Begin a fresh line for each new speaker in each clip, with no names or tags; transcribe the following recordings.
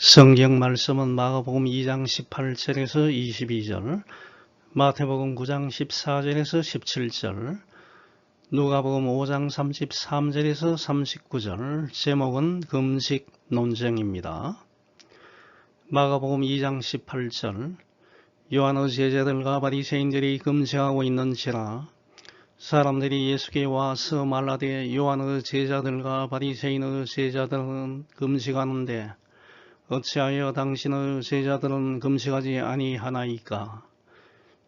성경 말씀은 마가복음 2장 18절에서 22절, 마태복음 9장 14절에서 17절, 누가복음 5장 33절에서 39절, 제목은 금식 논쟁입니다. 마가복음 2장 18절, 요한의 제자들과 바리새인들이 금식하고 있는지라 사람들이 예수께 와서 말하되 요한의 제자들과 바리새인의 제자들은 금식하는데 어찌하여 당신의 제자들은 금식하지 아니하나이까?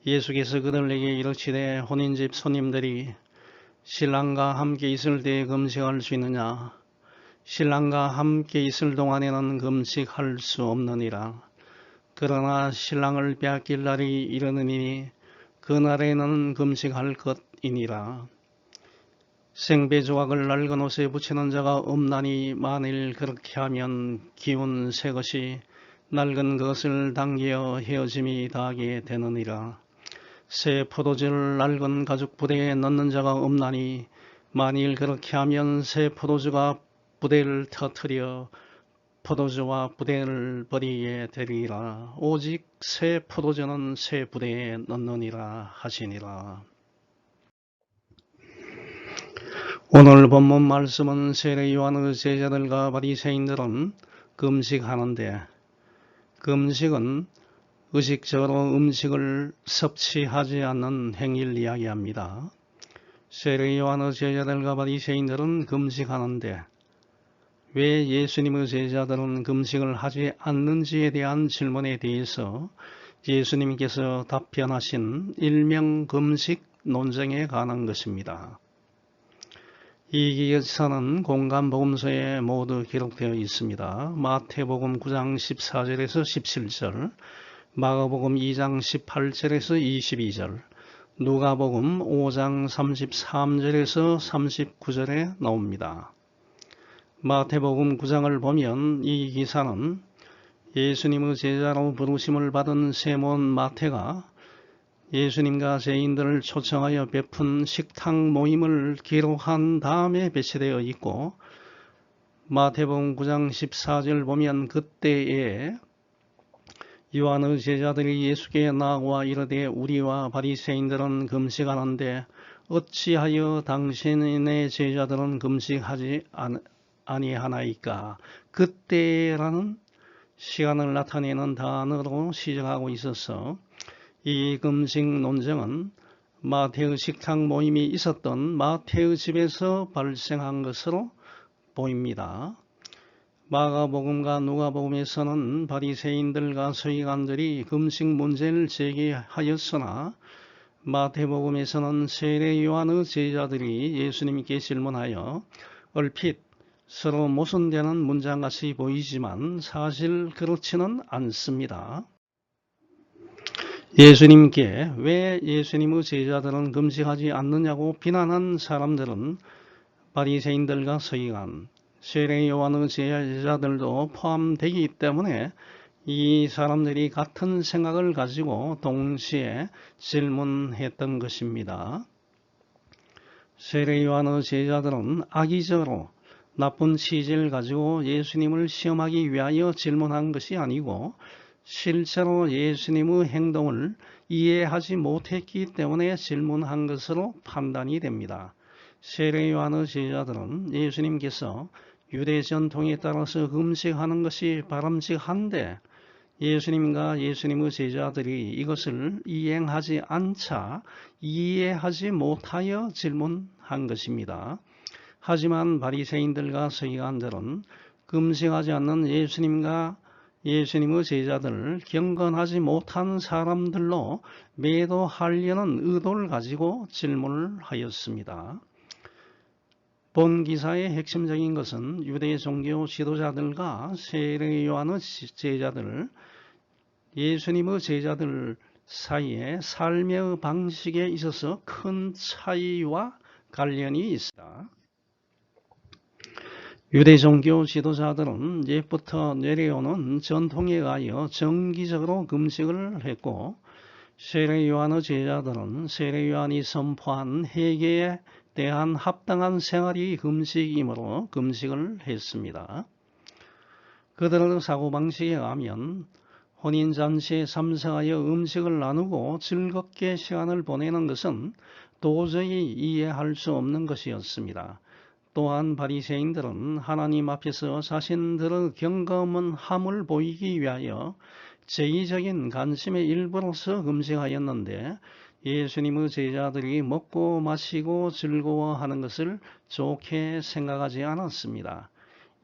예수께서 그들에게 이르시되 혼인집 손님들이 신랑과 함께 있을 때에 금식할 수 있느냐? 신랑과 함께 있을 동안에는 금식할 수 없느니라. 그러나 신랑을 빼앗길 날이 이르느니 그날에는 금식할 것이니라. 생배조각을 낡은 옷에 붙이는 자가 없나니 만일 그렇게 하면 기운 새 것이 낡은 것을 당겨 헤어짐이 다하게 되느니라. 새 포도주를 낡은 가죽 부대에 넣는 자가 없나니 만일 그렇게 하면 새 포도주가 부대를 터뜨려 포도주와 부대를 버리게 되리라. 오직 새 포도주는 새 부대에 넣느니라 하시니라. 오늘 본문 말씀은 세례 요한의 제자들과 바리새인들은 금식하는데, 금식은 의식적으로 음식을 섭취하지 않는 행위를 이야기합니다. 세례 요한의 제자들과 바리새인들은 금식하는데 왜 예수님의 제자들은 금식을 하지 않는지에 대한 질문에 대해서 예수님께서 답변하신 일명 금식 논쟁에 관한 것입니다. 이 기사는 공간복음서에 모두 기록되어 있습니다. 마태복음 9장 14절에서 17절, 마가복음 2장 18절에서 22절, 누가복음 5장 33절에서 39절에 나옵니다. 마태복음 9장을 보면 이 기사는 예수님의 제자로 부르심을 받은 세몬 마태가 예수님과 죄인들을 초청하여 베푼 식탁 모임을 기록한 다음에 배치되어 있고, 마태복음 9장 14절 보면 그때에 요한의 제자들이 예수께 나와 이르되 우리와 바리새인들은 금식하는데 어찌하여 당신의 제자들은 금식하지 아니하나이까? 그때라는 시간을 나타내는 단어로 시작하고 있어서 이 금식 논쟁은 마태의 식탁 모임이 있었던 마태의 집에서 발생한 것으로 보입니다. 마가복음과 누가복음에서는 바리새인들과 서기관들이 금식 문제를 제기하였으나 마태복음에서는 세례 요한의 제자들이 예수님께 질문하여 얼핏 서로 모순되는 문장같이 보이지만 사실 그렇지는 않습니다. 예수님께 왜 예수님의 제자들은 금식하지 않느냐고 비난한 사람들은 바리새인들과 서기관, 세례 요한의 제자들도 포함되기 때문에 이 사람들이 같은 생각을 가지고 동시에 질문했던 것입니다. 세례 요한의 제자들은 악의적으로 나쁜 취지를 가지고 예수님을 시험하기 위하여 질문한 것이 아니고 실제로 예수님의 행동을 이해하지 못했기 때문에 질문한 것으로 판단이 됩니다. 세례 요한의 제자들은 예수님께서 유대 전통에 따라서 금식하는 것이 바람직한데 예수님과 예수님의 제자들이 이것을 이행하지 않자 이해하지 못하여 질문한 것입니다. 하지만 바리새인들과 서기관들은 금식하지 않는 예수님과 예수님의 제자들을 경건하지 못한 사람들로 매도하려는 의도를 가지고 질문을 하였습니다. 본 기사의 핵심적인 것은 유대 종교 지도자들과 세례 요한의 제자들, 예수님의 제자들 사이에 삶의 방식에 있어서 큰 차이와 관련이 있습니다. 유대 종교 지도자들은 옛부터 내려오는 전통에 의하여 정기적으로 금식을 했고 세례 요한의 제자들은 세례 요한이 선포한 회개에 대한 합당한 생활이 금식이므로 금식을 했습니다. 그들의 사고방식에 의하면 혼인잔치에 참석하여 음식을 나누고 즐겁게 시간을 보내는 것은 도저히 이해할 수 없는 것이었습니다. 또한 바리새인들은 하나님 앞에서 자신들의 경건한 함을 보이기 위하여 제의적인 관심의 일부로서 금식하였는데 예수님의 제자들이 먹고 마시고 즐거워하는 것을 좋게 생각하지 않았습니다.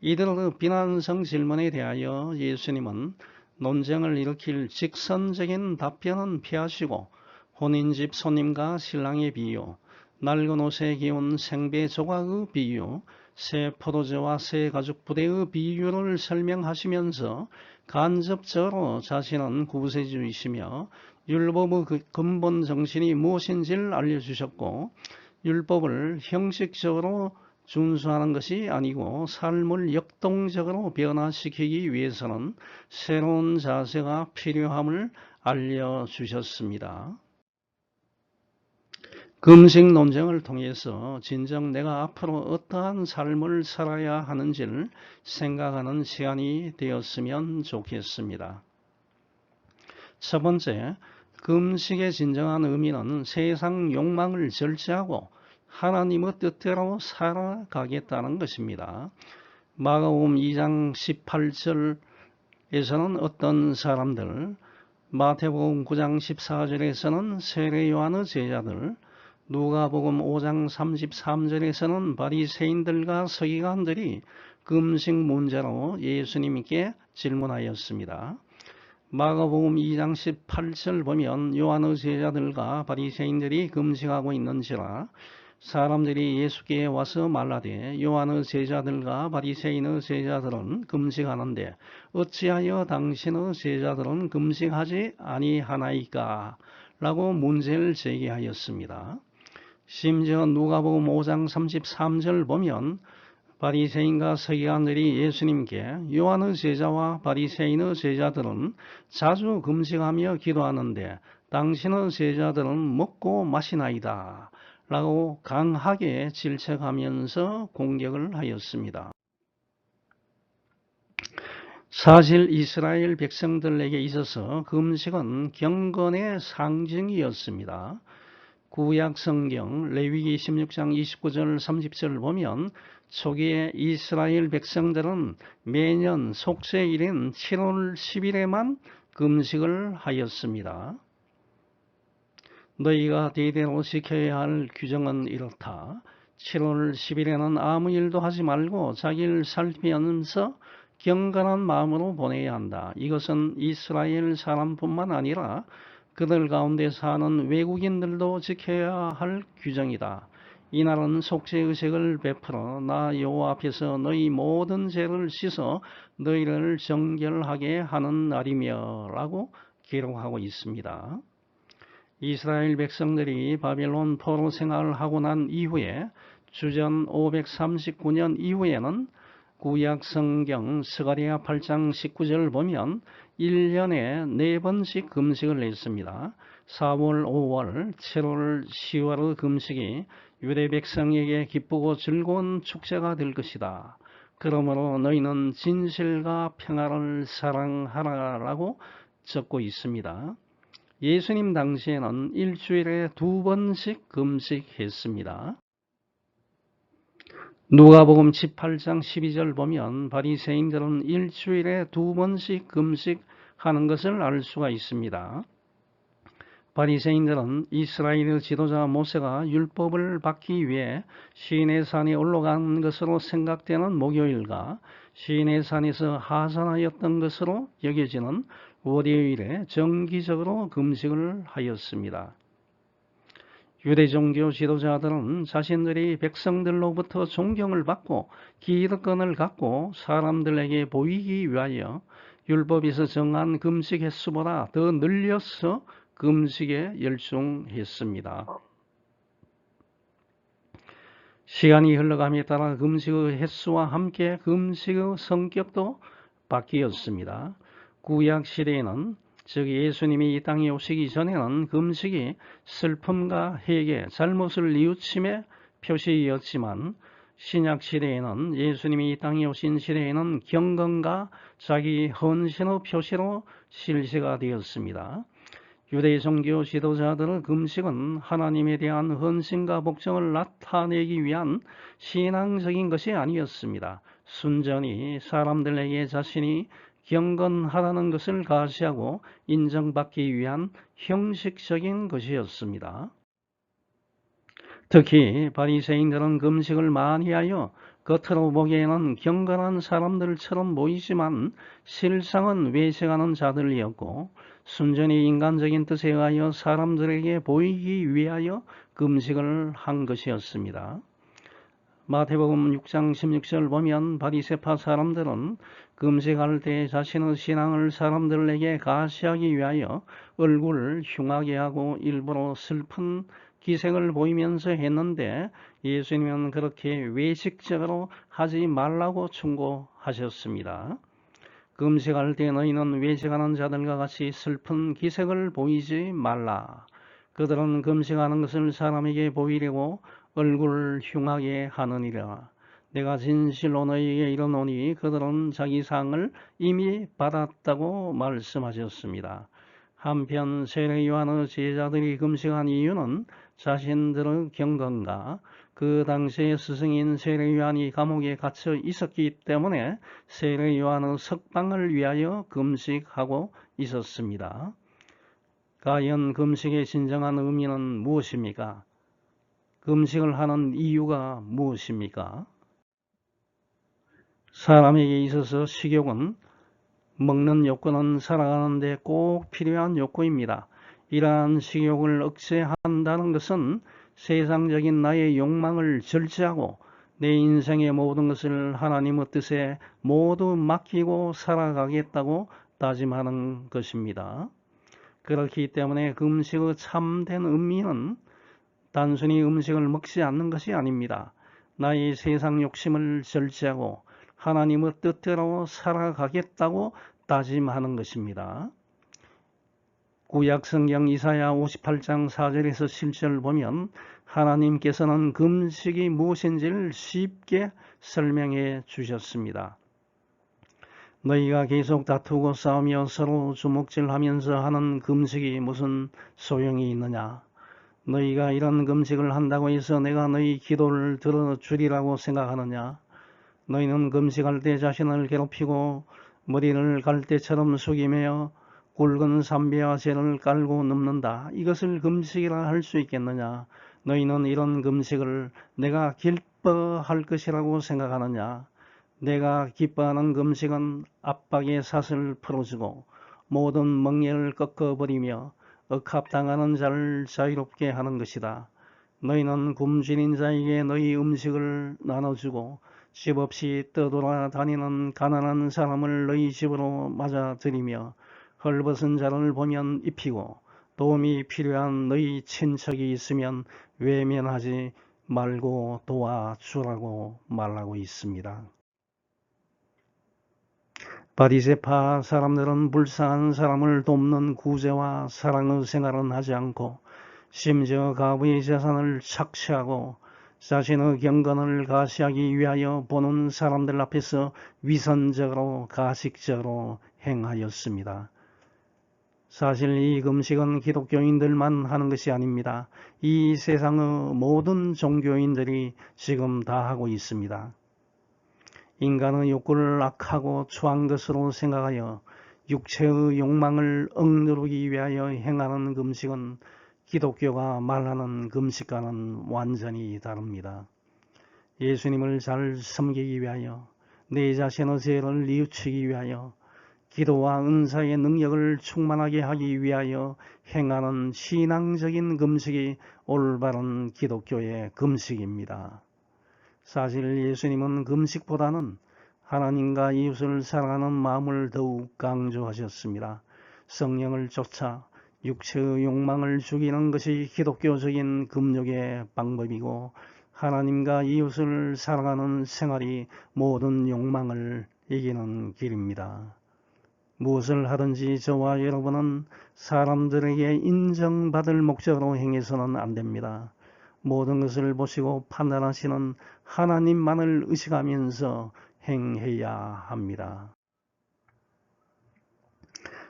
이들의 비난성 질문에 대하여 예수님은 논쟁을 일으킬 직선적인 답변은 피하시고 혼인집 손님과 신랑의 비유, 낡은 옷에 기운 생배 조각의 비유, 새 포도주와 새 가죽 부대의 비유를 설명하시면서 간접적으로 자신은 구세주이시며 율법의 근본 정신이 무엇인지를 알려주셨고 율법을 형식적으로 준수하는 것이 아니고 삶을 역동적으로 변화시키기 위해서는 새로운 자세가 필요함을 알려주셨습니다. 금식 논쟁을 통해서 진정 내가 앞으로 어떠한 삶을 살아야 하는지를 생각하는 시간이 되었으면 좋겠습니다. 첫 번째, 금식의 진정한 의미는 세상 욕망을 절제하고 하나님의 뜻대로 살아가겠다는 것입니다. 마가복음 2장 18절에서는 어떤 사람들, 마태복음 9장 14절에서는 세례 요한의 제자들, 누가복음 5장 33절에서는 바리새인들과 서기관들이 금식 문제로 예수님께 질문하였습니다. 마가복음 2장 18절 보면 요한의 제자들과 바리새인들이 금식하고 있는지라 사람들이 예수께 와서 말하되 요한의 제자들과 바리새인의 제자들은 금식하는데 어찌하여 당신의 제자들은 금식하지 아니하나이까? 라고 문제를 제기하였습니다. 심지어 누가복음 5장 33절 보면 바리새인과 서기관들이 예수님께 요한의 제자와 바리새인의 제자들은 자주 금식하며 기도하는데 당신의 제자들은 먹고 마시나이다 라고 강하게 질책하면서 공격을 하였습니다. 사실 이스라엘 백성들에게 있어서 금식은 경건의 상징이었습니다. 구약 성경 레위기 16장 29절 30절을 보면 초기에 이스라엘 백성들은 매년 속죄일인 7월 10일에만 금식을 하였습니다. 너희가 대대로 지켜야 할 규정은 이렇다. 7월 10일에는 아무 일도 하지 말고 자기를 살피면서 경건한 마음으로 보내야 한다. 이것은 이스라엘 사람뿐만 아니라 그들 가운데 사는 외국인들도 지켜야 할 규정이다. 이날은 속죄의식을 베풀어 나 여호와 앞에서 너희 모든 죄를 씻어 너희를 정결하게 하는 날이며 라고 기록하고 있습니다. 이스라엘 백성들이 바벨론 포로 생활을 하고 난 이후에 주전 539년 이후에는 구약 성경 스가랴 8장 19절을 보면 1년에 4번씩 금식을 했습니다. 4월, 5월, 7월, 10월의 금식이 유대 백성에게 기쁘고 즐거운 축제가 될 것이다. 그러므로 너희는 진실과 평화를 사랑하라라고 적고 있습니다. 예수님 당시에는 일주일에 2번씩 금식했습니다. 누가복음 18장 12절 보면 바리새인들은 일주일에 2번씩 금식하는 것을 알 수가 있습니다. 바리새인들은 이스라엘의 지도자 모세가 율법을 받기 위해 시내산에 올라간 것으로 생각되는 목요일과 시내산에서 하산하였던 것으로 여겨지는 월요일에 정기적으로 금식을 하였습니다. 유대 종교 지도자들은 자신들이 백성들로부터 존경을 받고 기득권을 갖고 사람들에게 보이기 위하여 율법에서 정한 금식 횟수보다 더 늘려서 금식에 열중했습니다. 시간이 흘러감에 따라 금식의 횟수와 함께 금식의 성격도 바뀌었습니다. 구약 시대에는 즉 예수님이 이 땅에 오시기 전에는 금식이 슬픔과 회개, 잘못을 뉘우침의 표시였지만 신약 시대에는 예수님이 이 땅에 오신 시대에는 경건과 자기 헌신의 표시로 실시가 되었습니다. 유대 종교 지도자들의 금식은 하나님에 대한 헌신과 복종을 나타내기 위한 신앙적인 것이 아니었습니다. 순전히 사람들에게 자신이 경건하다는 것을 가시하고 인정받기 위한 형식적인 것이었습니다. 특히 바리새인들은 금식을 많이 하여 겉으로 보기에는 경건한 사람들처럼 보이지만 실상은 외식하는 자들이었고 순전히 인간적인 뜻에 의하여 사람들에게 보이기 위하여 금식을 한 것이었습니다. 마태복음 6장 16절 보면 바리새파 사람들은 금식할 때 자신의 신앙을 사람들에게 가시하기 위하여 얼굴을 흉하게 하고 일부러 슬픈 기색을 보이면서 했는데 예수님은 그렇게 외식적으로 하지 말라고 충고하셨습니다. 금식할 때 너희는 외식하는 자들과 같이 슬픈 기색을 보이지 말라. 그들은 금식하는 것을 사람에게 보이려고 얼굴을 흉하게 하느니라. 내가 진실로 너희에게 이르노니 그들은 자기 상을 이미 받았다고 말씀하셨습니다. 한편 세례 요한의 제자들이 금식한 이유는 자신들의 경건과 그 당시에 스승인 세례 요한이 감옥에 갇혀 있었기 때문에 세례 요한의 석방을 위하여 금식하고 있었습니다. 과연 금식의 진정한 의미는 무엇입니까? 금식을 하는 이유가 무엇입니까? 사람에게 있어서 식욕은 먹는 욕구는 살아가는 데 꼭 필요한 욕구입니다. 이러한 식욕을 억제한다는 것은 세상적인 나의 욕망을 절제하고 내 인생의 모든 것을 하나님의 뜻에 모두 맡기고 살아가겠다고 다짐하는 것입니다. 그렇기 때문에 금식의 참된 의미는 단순히 음식을 먹지 않는 것이 아닙니다. 나의 세상 욕심을 절제하고 하나님의 뜻대로 살아가겠다고 다짐하는 것입니다. 구약 성경 이사야 58장 4절에서 7절 보면 하나님께서는 금식이 무엇인지를 쉽게 설명해 주셨습니다. 너희가 계속 다투고 싸우며 서로 주먹질하면서 하는 금식이 무슨 소용이 있느냐? 너희가 이런 금식을 한다고 해서 내가 너희 기도를 들어주리라고 생각하느냐? 너희는 금식할 때 자신을 괴롭히고 머리를 갈대처럼 숙이며 굵은 삼배와 재를 깔고 눕는다. 이것을 금식이라 할 수 있겠느냐? 너희는 이런 금식을 내가 기뻐할 것이라고 생각하느냐? 내가 기뻐하는 금식은 압박의 삿을 풀어주고 모든 멍에를 꺾어버리며 억압당하는 자를 자유롭게 하는 것이다. 너희는 굶주린 자에게 너희 음식을 나눠주고 집 없이 떠돌아다니는 가난한 사람을 너희 집으로 맞아들이며 헐벗은 자를 보면 입히고 도움이 필요한 너희 친척이 있으면 외면하지 말고 도와주라고 말하고 있습니다. 바리새파 사람들은 불쌍한 사람을 돕는 구제와 사랑의 생활은 하지 않고 심지어 가부의 재산을 착취하고 자신의 경건을 가시하기 위하여 보는 사람들 앞에서 위선적으로 가식적으로 행하였습니다. 사실 이 금식은 기독교인들만 하는 것이 아닙니다. 이 세상의 모든 종교인들이 지금 다 하고 있습니다. 인간의 욕구를 악하고 추한 것으로 생각하여 육체의 욕망을 억누르기 위하여 행하는 금식은 기독교가 말하는 금식과는 완전히 다릅니다. 예수님을 잘 섬기기 위하여 내 자신의 죄를 뉘우치기 위하여 기도와 은사의 능력을 충만하게 하기 위하여 행하는 신앙적인 금식이 올바른 기독교의 금식입니다. 사실 예수님은 금식보다는 하나님과 이웃을 사랑하는 마음을 더욱 강조하셨습니다. 성령을 쫓아 육체의 욕망을 죽이는 것이 기독교적인 금욕의 방법이고 하나님과 이웃을 사랑하는 생활이 모든 욕망을 이기는 길입니다. 무엇을 하든지 저와 여러분은 사람들에게 인정받을 목적으로 행해서는 안 됩니다. 모든 것을 보시고 판단하시는 하나님만을 의식하면서 행해야 합니다.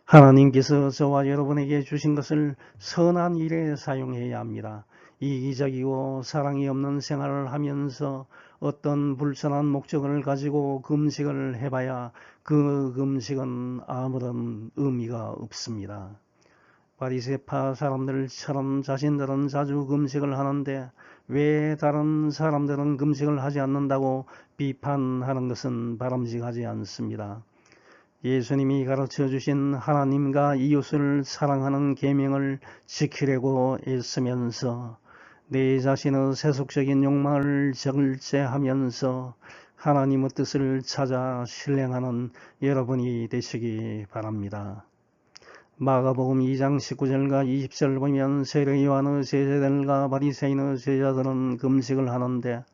하나님께서 저와 여러분에게 주신 것을 선한 일에 사용해야 합니다. 이기적이고 사랑이 없는 생활을 하면서 어떤 불선한 목적을 가지고 금식을 해봐야 그 금식은 아무런 의미가 없습니다. 바리새파 사람들처럼 자신들은 자주 금식을 하는데 왜 다른 사람들은 금식을 하지 않는다고 비판하는 것은 바람직하지 않습니다. 예수님이 가르쳐 주신 하나님과 이웃을 사랑하는 계명을 지키려고 애쓰면서 내 자신의 세속적인 욕망을 절제하면서 하나님의 뜻을 찾아 실행하는 여러분이 되시기 바랍니다. 마가복음 2장 19절과 20절 보면 세례 요한의 제자들과 바리새인의 제자들은 금식을 하는데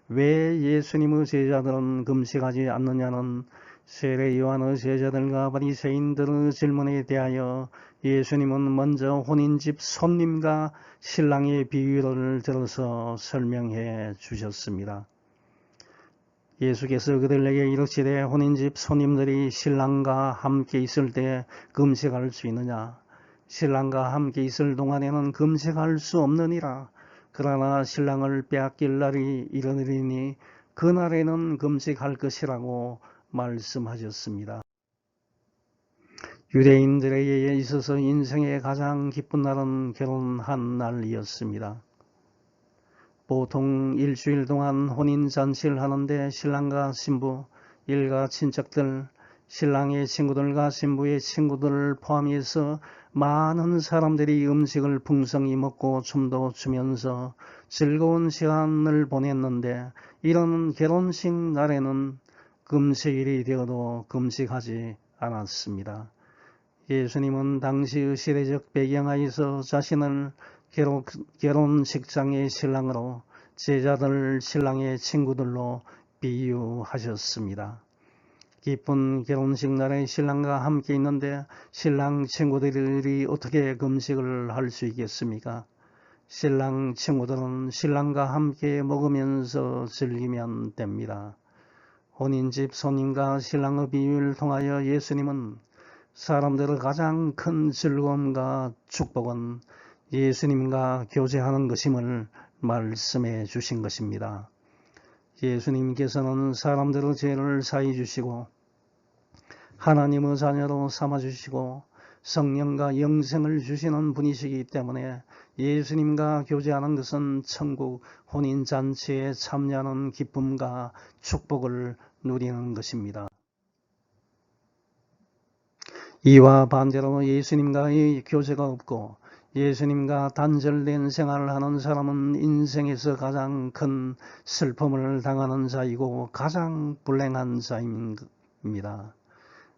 왜 예수님의 제자들은 금식하지 않느냐는 세례 요한의 제자들과 바리새인들의 질문에 대하여 예수님은 먼저 혼인집 손님과 신랑의 비유를 들어서 설명해 주셨습니다. 예수께서 그들에게 이르시되 혼인집 손님들이 신랑과 함께 있을 때 금식할 수 있느냐? 신랑과 함께 있을 동안에는 금식할 수 없느니라. 그러나 신랑을 빼앗길 날이 이르리니 그날에는 금식할 것이라고 말씀하셨습니다. 유대인들에게 있어서 인생의 가장 기쁜 날은 결혼한 날이었습니다. 보통 일주일 동안 혼인잔치를 하는데 신랑과 신부, 일가 친척들, 신랑의 친구들과 신부의 친구들을 포함해서 많은 사람들이 음식을 풍성히 먹고 춤도 추면서 즐거운 시간을 보냈는데 이런 결혼식 날에는 금식일이 되어도 금식하지 않았습니다. 예수님은 당시의 시대적 배경하에서 자신을 결혼식장의 신랑으로 제자들 신랑의 친구들로 비유하셨습니다. 기쁜 결혼식 날에 신랑과 함께 있는데 신랑 친구들이 어떻게 금식을 할 수 있겠습니까? 신랑 친구들은 신랑과 함께 먹으면서 즐기면 됩니다. 혼인집 손님과 신랑의 비유를 통하여 예수님은 사람들의 가장 큰 즐거움과 축복은 예수님과 교제하는 것임을 말씀해 주신 것입니다. 예수님께서는 사람들의 죄를 사해 주시고 하나님의 자녀로 삼아 주시고 성령과 영생을 주시는 분이시기 때문에 예수님과 교제하는 것은 천국 혼인잔치에 참여하는 기쁨과 축복을 누리는 것입니다. 이와 반대로 예수님과의 교제가 없고 예수님과 단절된 생활을 하는 사람은 인생에서 가장 큰 슬픔을 당하는 자이고 가장 불행한 자입니다.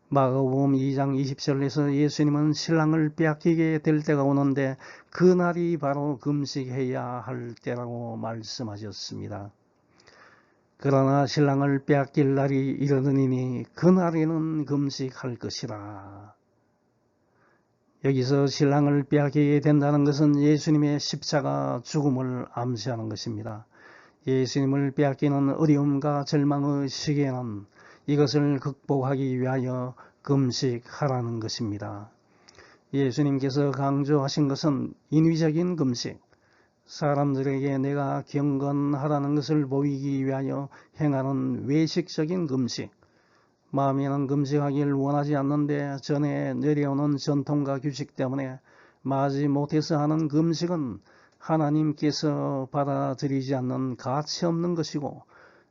마가복음 2장 20절에서 예수님은 신랑을 빼앗기게 될 때가 오는데 그날이 바로 금식해야 할 때라고 말씀하셨습니다. 그러나 신랑을 빼앗길 날이 이르느니 그날에는 금식할 것이라. 여기서 신랑을 빼앗기게 된다는 것은 예수님의 십자가 죽음을 암시하는 것입니다. 예수님을 빼앗기는 어려움과 절망의 시기에는 이것을 극복하기 위하여 금식하라는 것입니다. 예수님께서 강조하신 것은 인위적인 금식, 사람들에게 내가 경건하다는 것을 보이기 위하여 행하는 외식적인 금식, 마음에는 금식하기를 원하지 않는데 전에 내려오는 전통과 규칙 때문에 마지 못해서 하는 금식은 하나님께서 받아들이지 않는 가치 없는 것이고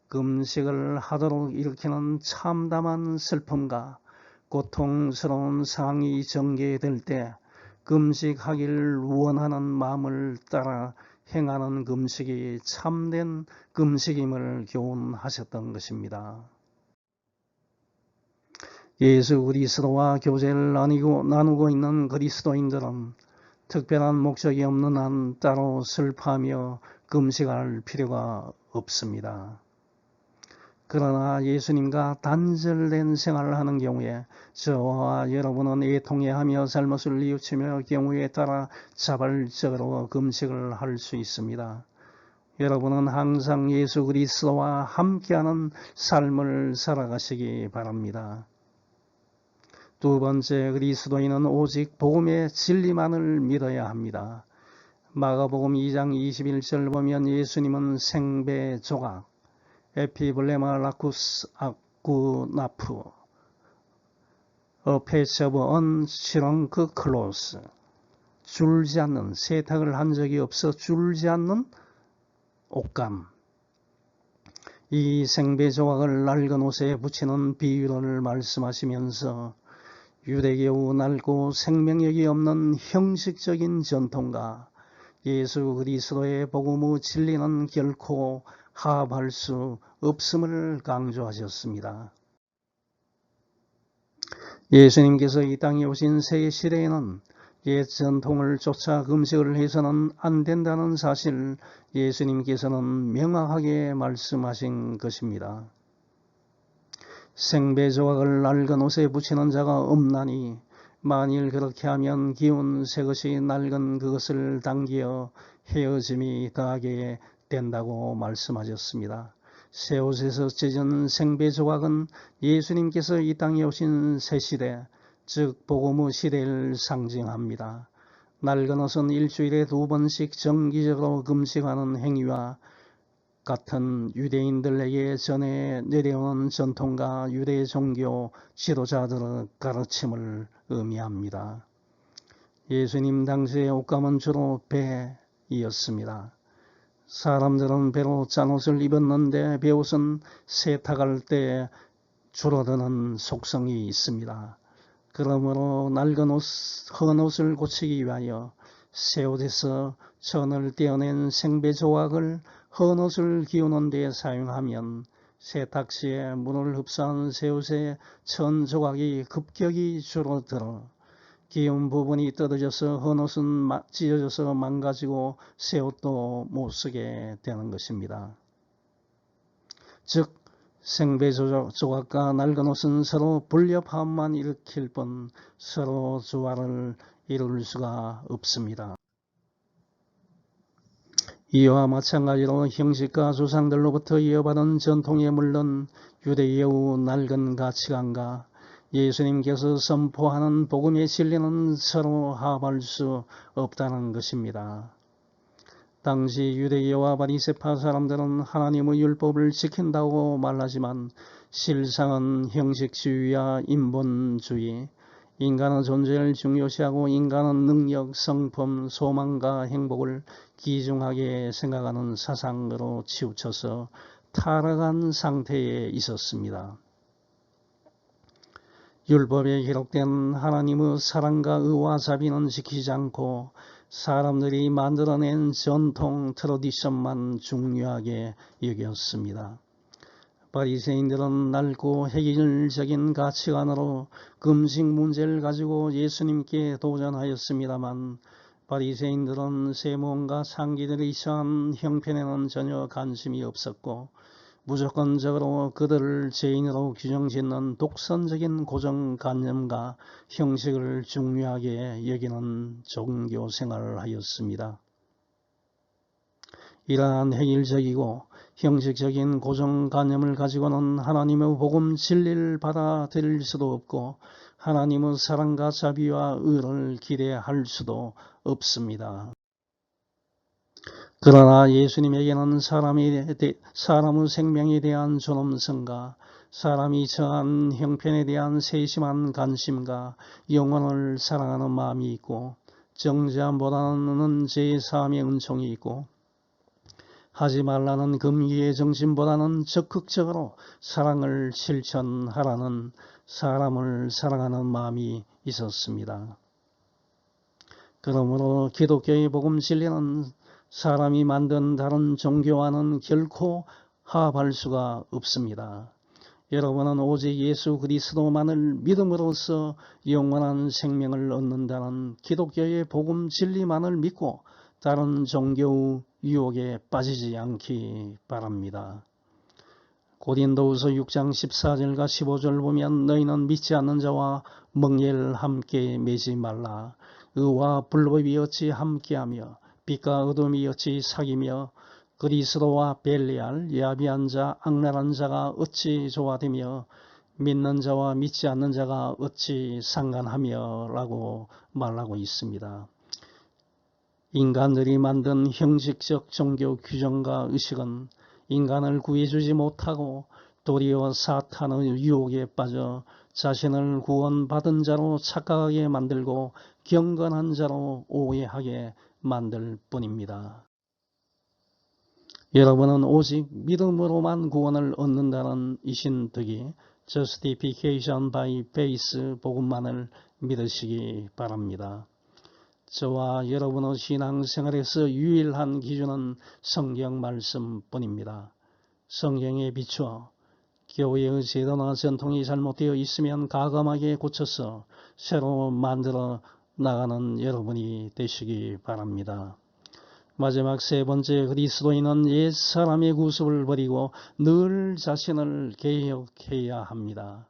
금식을 하도록 일으키는 참담한 슬픔과 고통스러운 상황이 전개될 때 금식하기를 원하는 마음을 따라 행하는 금식이 참된 금식임을 교훈하셨던 것입니다. 예수 그리스도와 교제를 나누고 있는 그리스도인들은 특별한 목적이 없는 한 따로 슬퍼하며 금식할 필요가 없습니다. 그러나 예수님과 단절된 생활을 하는 경우에 저와 여러분은 애통해하며 잘못을 뉘우치며 경우에 따라 자발적으로 금식을 할 수 있습니다. 여러분은 항상 예수 그리스도와 함께하는 삶을 살아가시기 바랍니다. 두 번째, 그리스도인은 오직 복음의 진리만을 믿어야 합니다. 마가복음 2장 21절 보면 예수님은 생배 조각, 에피블레마 라쿠스 아쿠나프, 페셔브 언 시렁크 클로스, 줄지 않는, 세탁을 한 적이 없어 줄지 않는 옷감, 이 생배 조각을 낡은 옷에 붙이는 비유를 말씀하시면서 유대교우 낡고 생명력이 없는 형식적인 전통과 예수 그리스도의 복음의 진리는 결코 화합할 수 없음을 강조하셨습니다. 예수님께서 이 땅에 오신 새 시대에는 옛 전통을 쫓아 금식을 해서는 안 된다는 사실 예수님께서는 명확하게 말씀하신 것입니다. 생배 조각을 낡은 옷에 붙이는 자가 없나니 만일 그렇게 하면 기운 새 것이 낡은 그것을 당기어 헤어짐이 더하게 된다고 말씀하셨습니다. 새 옷에서 찢은 생배 조각은 예수님께서 이 땅에 오신 새 시대, 즉 복음의 시대를 상징합니다. 낡은 옷은 일주일에 2번씩 정기적으로 금식하는 행위와 같은 유대인들에게 전해 내려오는 전통과 유대 종교 지도자들의 가르침을 의미합니다. 예수님 당시의 옷감은 주로 배이었습니다. 사람들은 배로 짠 옷을 입었는데 배옷은 세탁할 때 줄어드는 속성이 있습니다. 그러므로 낡은 옷, 헌 옷을 고치기 위하여 새 옷에서 천을 떼어낸 생배 조각을 헌 옷을 기우는 데 사용하면 세탁 시에 물을 흡수한 새 옷의 천 조각이 급격히 줄어들어 기운 부분이 뜯어져서 헌 옷은 찢어져서 망가지고 새 옷도 못 쓰게 되는 것입니다. 즉 생배 조각과 낡은 옷은 서로 불협화음만 일으킬 뿐 서로 조화를 이룰 수가 없습니다. 이와 마찬가지로 형식과 조상들로부터 이어받은 전통에 물론 유대교우 낡은 가치관과 예수님께서 선포하는 복음의 진리는 서로 화합할 수 없다는 것입니다. 당시 유대교와 바리새파 사람들은 하나님의 율법을 지킨다고 말하지만 실상은 형식주의와 인본주의, 인간의 존재를 중요시하고 인간의 능력, 성품, 소망과 행복을 귀중하게 생각하는 사상으로 치우쳐서 타락한 상태에 있었습니다. 율법에 기록된 하나님의 사랑과 의와 자비는 지키지 않고 사람들이 만들어낸 전통 트러디션만 중요하게 여겼습니다. 바리새인들은 낡고 획일적인 가치관으로 금식 문제를 가지고 예수님께 도전하였습니다만 바리새인들은 세몬과 상기들이 처한 형편에는 전혀 관심이 없었고 무조건적으로 그들을 죄인으로 규정짓는 독선적인 고정관념과 형식을 중요하게 여기는 종교생활을 하였습니다. 이러한 획일적이고 형식적인 고정관념을 가지고는 하나님의 복음 진리를 받아들일 수도 없고 하나님의 사랑과 자비와 의를 기대할 수도 없습니다. 그러나 예수님에게는 사람의 생명에 대한 존엄성과 사람이 처한 형편에 대한 세심한 관심과 영혼을 사랑하는 마음이 있고 정죄함보다는 제3의 은총이 있고 하지 말라는 금기의 정신보다는 적극적으로 사랑을 실천하라는 사람을 사랑하는 마음이 있었습니다. 그러므로 기독교의 복음 진리는 사람이 만든 다른 종교와는 결코 화합할 수가 없습니다. 여러분은 오직 예수 그리스도만을 믿음으로써 영원한 생명을 얻는다는 기독교의 복음 진리만을 믿고 다른 종교의 유혹에 빠지지 않기 바랍니다. 고린도후서 6장 14절과 15절 보면 너희는 믿지 않는 자와 멍에를 함께 매지 말라. 의와 불법이 어찌 함께하며 빛과 어둠이 어찌 사귀며 그리스도와 벨리알, 야비한 자, 악랄한 자가 어찌 조화되며 믿는 자와 믿지 않는 자가 어찌 상관하며 라고 말하고 있습니다. 인간들이 만든 형식적 종교 규정과 의식은 인간을 구해주지 못하고 도리어 사탄의 유혹에 빠져 자신을 구원받은 자로 착각하게 만들고 경건한 자로 오해하게 만들 뿐입니다. 여러분은 오직 믿음으로만 구원을 얻는다는 이신득이 Justification by Faith 복음만을 믿으시기 바랍니다. 저와 여러분의 신앙생활에서 유일한 기준은 성경 말씀뿐입니다. 성경에 비추어 교회의 제도나 전통이 잘못되어 있으면 과감하게 고쳐서 새로 만들어 나가는 여러분이 되시기 바랍니다. 마지막 세 번째, 그리스도인은 옛사람의 구습을 버리고 늘 자신을 개혁해야 합니다.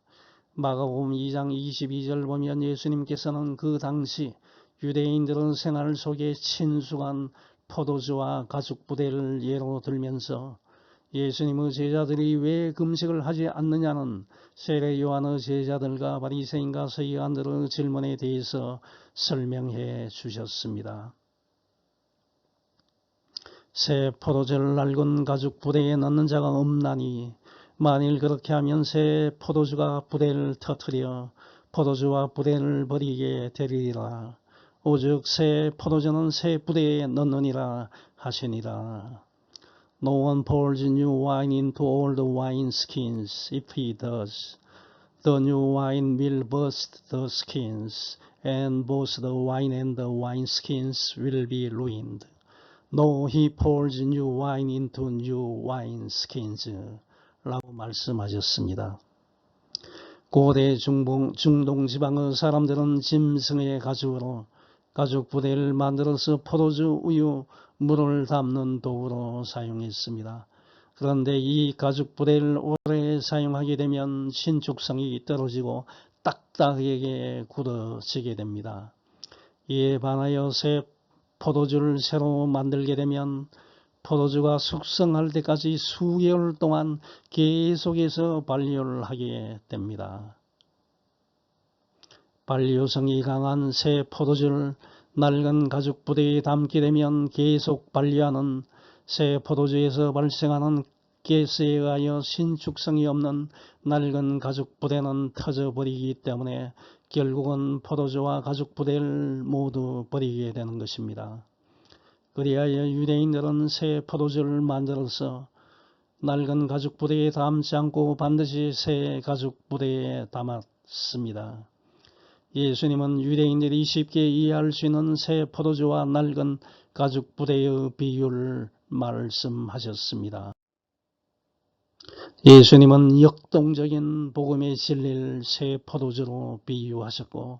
마가복음 2장 22절 보면 예수님께서는 그 당시 유대인들의 생활 속에 친숙한 포도주와 가죽 부대를 예로 들면서 예수님의 제자들이 왜 금식을 하지 않느냐는 세례 요한의 제자들과 바리새인과 서기관들의 질문에 대해서 설명해 주셨습니다. 새 포도주를 낡은 가죽 부대에 넣는 자가 없나니 만일 그렇게 하면 새 포도주가 부대를 터뜨려 포도주와 부대를 버리게 되리라. 오직 새 포도주는 새 부대에 넣느니라 하시니라. No one pours new wine into old wine skins. If he does, the new wine will burst the skins, and both the wine and the wine skins will be ruined. No, he pours new wine into new wine skins. 라고 말씀하셨습니다. 고대 중동 지방의 사람들은 짐승의 가죽으로 가죽 부대를 만들어서 포도주, 우유, 물을 담는 도구로 사용했습니다. 그런데 이 가죽 부대를 오래 사용하게 되면 신축성이 떨어지고 딱딱하게 굳어지게 됩니다. 이에 반하여 새 포도주를 새로 만들게 되면 포도주가 숙성할 때까지 수개월 동안 계속해서 발효를 하게 됩니다. 발효성이 강한 새 포도주를 낡은 가죽 부대에 담게 되면 계속 발효하는 새 포도주에서 발생하는 가스에 의하여 신축성이 없는 낡은 가죽 부대는 터져버리기 때문에 결국은 포도주와 가죽 부대를 모두 버리게 되는 것입니다. 그리하여 유대인들은 새 포도주를 만들어서 낡은 가죽 부대에 담지 않고 반드시 새 가죽 부대에 담았습니다. 예수님은 유대인들이 쉽게 이해할 수 있는 새 포도주와 낡은 가죽 부대의 비유를 말씀하셨습니다. 예수님은 역동적인 복음의 진리를 새 포도주로 비유하셨고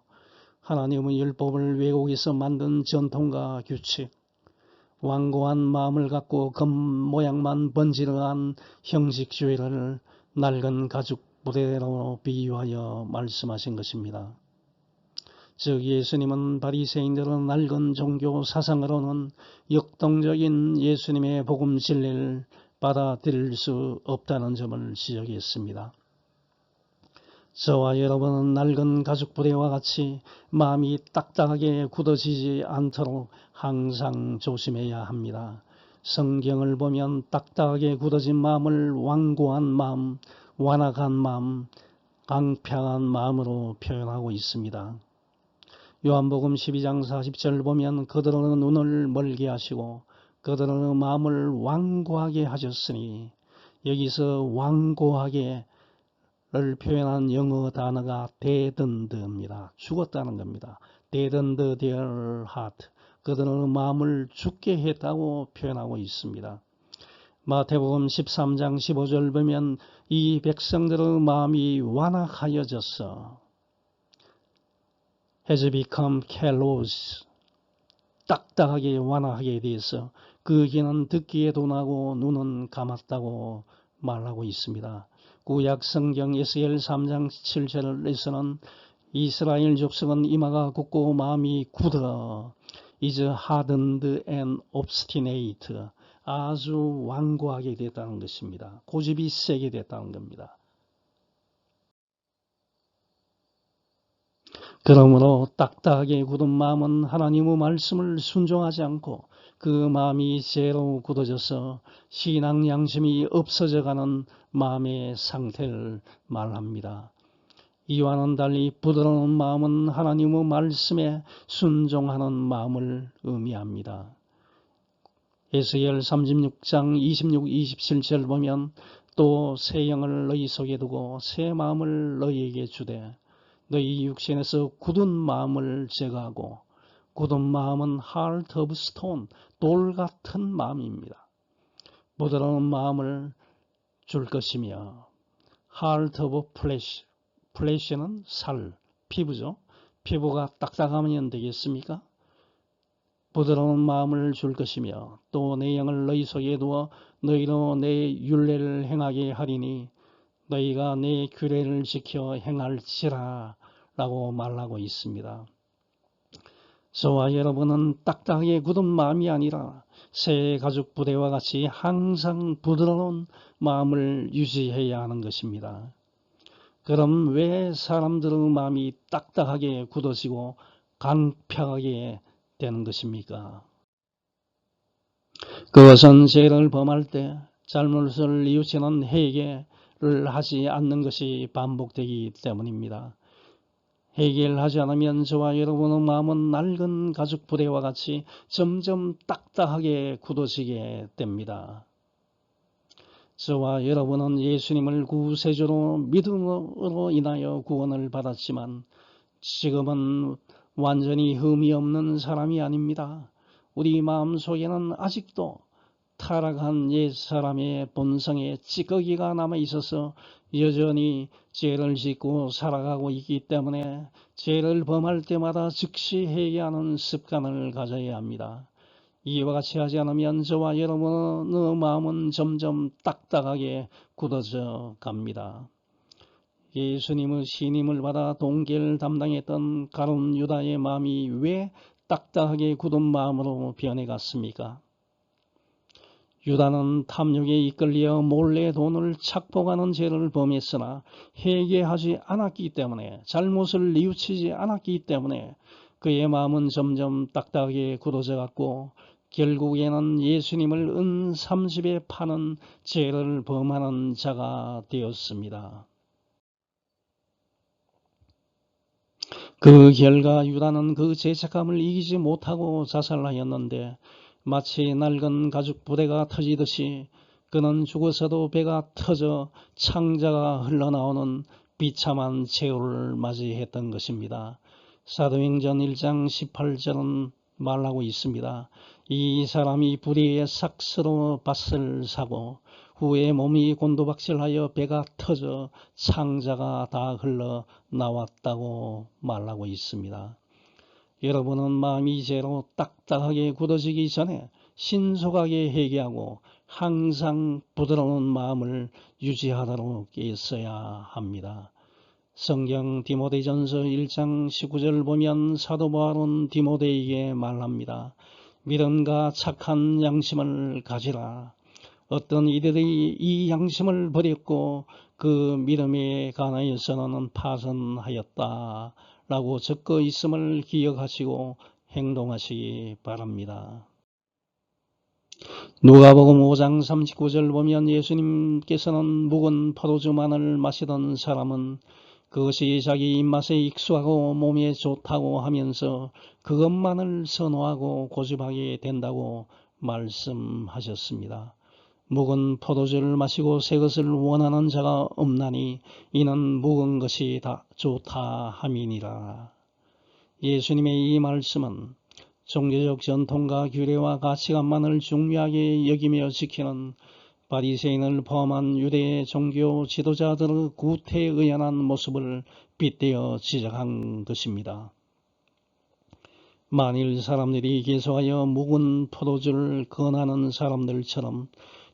하나님의 율법을 왜곡해서 만든 전통과 규칙, 완고한 마음을 갖고 겉모양만 번지르한 형식주의를 낡은 가죽 부대로 비유하여 말씀하신 것입니다. 즉 예수님은 바리새인들은 낡은 종교 사상으로는 역동적인 예수님의 복음 진리를 받아들일 수 없다는 점을 지적했습니다. 저와 여러분은 낡은 가죽 부대와 같이 마음이 딱딱하게 굳어지지 않도록 항상 조심해야 합니다. 성경을 보면 딱딱하게 굳어진 마음을 완고한 마음, 완악한 마음, 강평한 마음으로 표현하고 있습니다. 요한복음 12장 40절 보면 그들의 눈을 멀게 하시고 그들의 마음을 완고하게 하셨으니 여기서 완고하게를 표현한 영어 단어가 deadened입니다. 죽었다는 겁니다. deadened their heart. 그들의 마음을 죽게 했다고 표현하고 있습니다. 마태복음 13장 15절 보면 이 백성들의 마음이 완악하여졌어. has become callous. 딱딱하게 완악하게 돼서 그 귀는 듣기에 둔하고 눈은 감았다고 말하고 있습니다. 구약 성경 에스겔 3장 7절에서는 이스라엘 족속은 이마가 굳고 마음이 굳어 is hardened and obstinate. 아주 완고하게 됐다는 것입니다. 고집이 세게 됐다는 겁니다. 그러므로 딱딱하게 굳은 마음은 하나님의 말씀을 순종하지 않고 그 마음이 죄로 굳어져서 신앙 양심이 없어져가는 마음의 상태를 말합니다. 이와는 달리 부드러운 마음은 하나님의 말씀에 순종하는 마음을 의미합니다. 에스겔 36장 26, 27절 보면 또 새 영을 너희 속에 두고 새 마음을 너희에게 주되 너희 육신에서 굳은 마음을 제거하고 굳은 마음은 heart of stone, 돌 같은 마음입니다. 부드러운 마음을 줄 것이며 heart of flesh, flesh는 살, 피부죠. 피부가 딱딱하면 되겠습니까? 부드러운 마음을 줄 것이며 또 내 영을 너희 속에 두어 너희로 내 율례를 행하게 하리니 너희가 내 규례를 지켜 행할지라 라고 말하고 있습니다. 저와 여러분은 딱딱하게 굳은 마음이 아니라 새 가죽 부대와 같이 항상 부드러운 마음을 유지해야 하는 것입니다. 그럼 왜 사람들의 마음이 딱딱하게 굳어지고 강팍하게 되는 것입니까? 그것은 죄를 범할 때 잘못을 뉘우치는 회개를 하지 않는 것이 반복되기 때문입니다. 회개를 하지 않으면 저와 여러분의 마음은 낡은 가죽 부대와 같이 점점 딱딱하게 굳어지게 됩니다. 저와 여러분은 예수님을 구세주로 믿음으로 인하여 구원을 받았지만 지금은 완전히 흠이 없는 사람이 아닙니다. 우리 마음속에는 아직도 타락한 옛사람의 본성에 찌꺼기가 남아있어서 여전히 죄를 짓고 살아가고 있기 때문에 죄를 범할 때마다 즉시 회개하는 습관을 가져야 합니다. 이와 같이 하지 않으면 저와 여러분의 마음은 점점 딱딱하게 굳어져 갑니다. 예수님의 신임을 받아 동계를 담당했던 가룟 유다의 마음이 왜 딱딱하게 굳은 마음으로 변해갔습니까? 유다는 탐욕에 이끌려 몰래 돈을 착복하는 죄를 범했으나 회개하지 않았기 때문에 잘못을 뉘우치지 않았기 때문에 그의 마음은 점점 딱딱하게 굳어져 갔고 결국에는 예수님을 은 30에 파는 죄를 범하는 자가 되었습니다. 그 결과 유다는 그 죄책감을 이기지 못하고 자살하였는데 마치 낡은 가죽 부대가 터지듯이 그는 죽어서도 배가 터져 창자가 흘러나오는 비참한 최후를 맞이했던 것입니다. 사도행전 1장 18절은 말하고 있습니다. 이 사람이 불의의 삭스로 밭을 사고 후에 몸이 곤두박질하여 배가 터져 창자가 다 흘러나왔다고 말하고 있습니다. 여러분은 마음이 죄로 딱딱하게 굳어지기 전에 신속하게 회개하고 항상 부드러운 마음을 유지하도록 애써야 합니다. 성경 디모데전서 1장 19절 보면 사도 바울은 디모데에게 말합니다. 믿음과 착한 양심을 가지라. 어떤 이들이 이 양심을 버렸고 그 믿음에 관하여서는 파선하였다 라고 적혀 있음을 기억하시고 행동하시기 바랍니다. 누가복음 5장 39절 보면 예수님께서는 묵은 포도주만을 마시던 사람은 그것이 자기 입맛에 익숙하고 몸에 좋다고 하면서 그것만을 선호하고 고집하게 된다고 말씀하셨습니다. 묵은 포도주를 마시고 새 것을 원하는 자가 없나니 이는 묵은 것이 다 좋다 함이니라. 예수님의 이 말씀은 종교적 전통과 규례와 가치관만을 중요하게 여기며 지키는 바리새인을 포함한 유대의 종교 지도자들의 구태에 의연한 모습을 빗대어 지적한 것입니다. 만일 사람들이 계속하여 묵은 포도주를 권하는 사람들처럼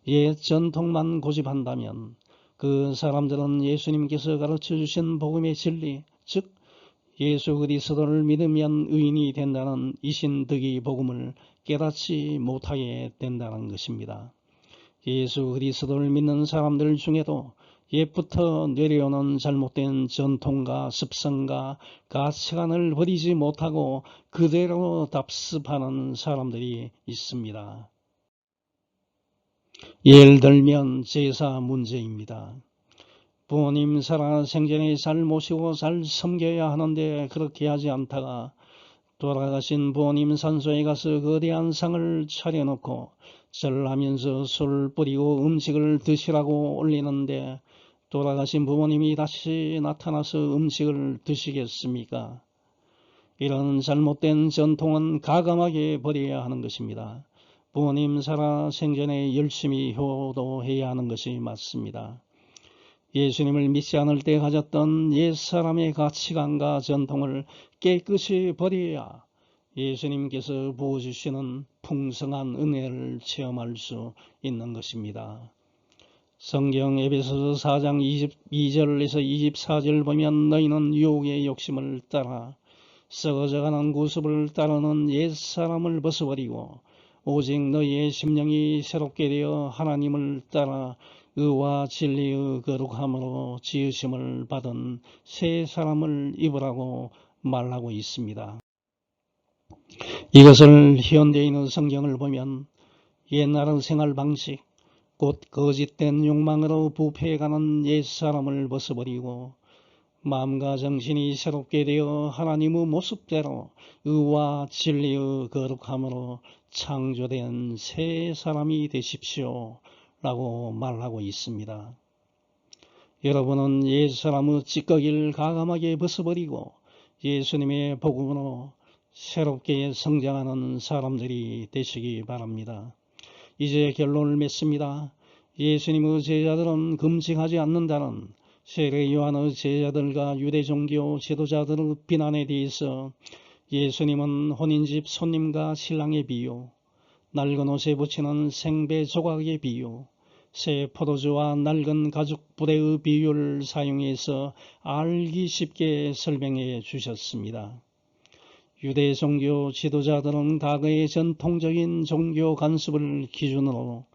옛 전통만 고집한다면 그 사람들은 예수님께서 가르쳐 주신 복음의 진리, 즉 예수 그리스도를 믿으면 의인이 된다는 이신득이 복음을 깨닫지 못하게 된다는 것입니다. 예수 그리스도를 믿는 사람들 중에도 옛부터 내려오는 잘못된 전통과 습성과 가치관을 버리지 못하고 그대로 답습하는 사람들이 있습니다. 예를 들면 제사 문제입니다. 부모님 살아생전에 잘 모시고 잘 섬겨야 하는데 그렇게 하지 않다가 돌아가신 부모님 산소에 가서 거대한 상을 차려놓고 절하면서 술 뿌리고 음식을 드시라고 올리는데 돌아가신 부모님이 다시 나타나서 음식을 드시겠습니까? 이런 잘못된 전통은 가감하게 버려야 하는 것입니다. 부모님 살아생전에 열심히 효도해야 하는 것이 맞습니다. 예수님을 믿지 않을 때 가졌던 옛사람의 가치관과 전통을 깨끗이 버려야 예수님께서 부어주시는 풍성한 은혜를 체험할 수 있는 것입니다. 성경 에베소서 4장 22절에서 24절 보면 너희는 유혹의 욕심을 따라 썩어져가는 구습을 따르는 옛사람을 벗어버리고 오직 너희의 심령이 새롭게 되어 하나님을 따라 의와 진리의 거룩함으로 지으심을 받은 새 사람을 입으라고 말하고 있습니다. 이것을 현대인의 성경을 보면 옛날의 생활 방식, 곧 거짓된 욕망으로 부패해가는 옛사람을 벗어버리고 마음과 정신이 새롭게 되어 하나님의 모습대로 의와 진리의 거룩함으로 창조된 새 사람이 되십시오 라고 말하고 있습니다. 여러분은 옛사람의 찌꺼기를 가감하게 벗어버리고 예수님의 복음으로 새롭게 성장하는 사람들이 되시기 바랍니다. 이제 결론을 맺습니다. 예수님의 제자들은 금식하지 않는다는 세례 요한의 제자들과 유대 종교 지도자들의 비난에 대해서 예수님은 혼인집 손님과 신랑의 비유, 낡은 옷에 붙이는 생배 조각의 비유, 새 포도주와 낡은 가죽 부대의 비유를 사용해서 알기 쉽게 설명해 주셨습니다. 유대 종교 지도자들은 과거의 전통적인 종교 관습을 기준으로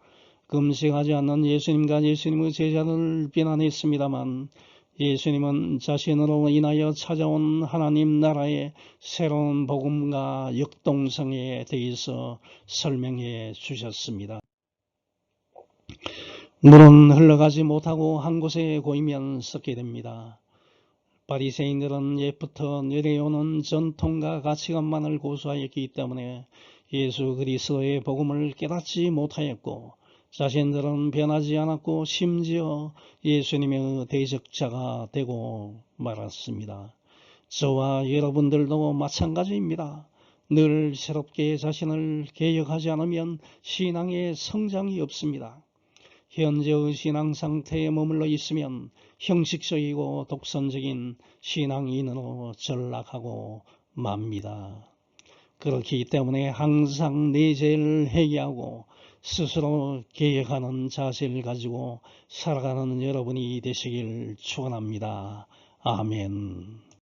금식하지 않는 예수님과 예수님의 제자들을 비난했습니다만 예수님은 자신으로 인하여 찾아온 하나님 나라의 새로운 복음과 역동성에 대해서 설명해 주셨습니다. 물은 흘러가지 못하고 한 곳에 고이면 썩게 됩니다. 바리새인들은 옛부터 내려오는 전통과 가치관만을 고수하였기 때문에 예수 그리스도의 복음을 깨닫지 못하였고 자신들은 변하지 않았고 심지어 예수님의 대적자가 되고 말았습니다. 저와 여러분들도 마찬가지입니다. 늘 새롭게 자신을 개혁하지 않으면 신앙의 성장이 없습니다. 현재의 신앙 상태에 머물러 있으면 형식적이고 독선적인 신앙인으로 전락하고 맙니다. 그렇기 때문에 항상 내 죄를 회개하고 스스로 개혁하는 자세를 가지고 살아가는 여러분이 되시길 축원합니다. 아멘.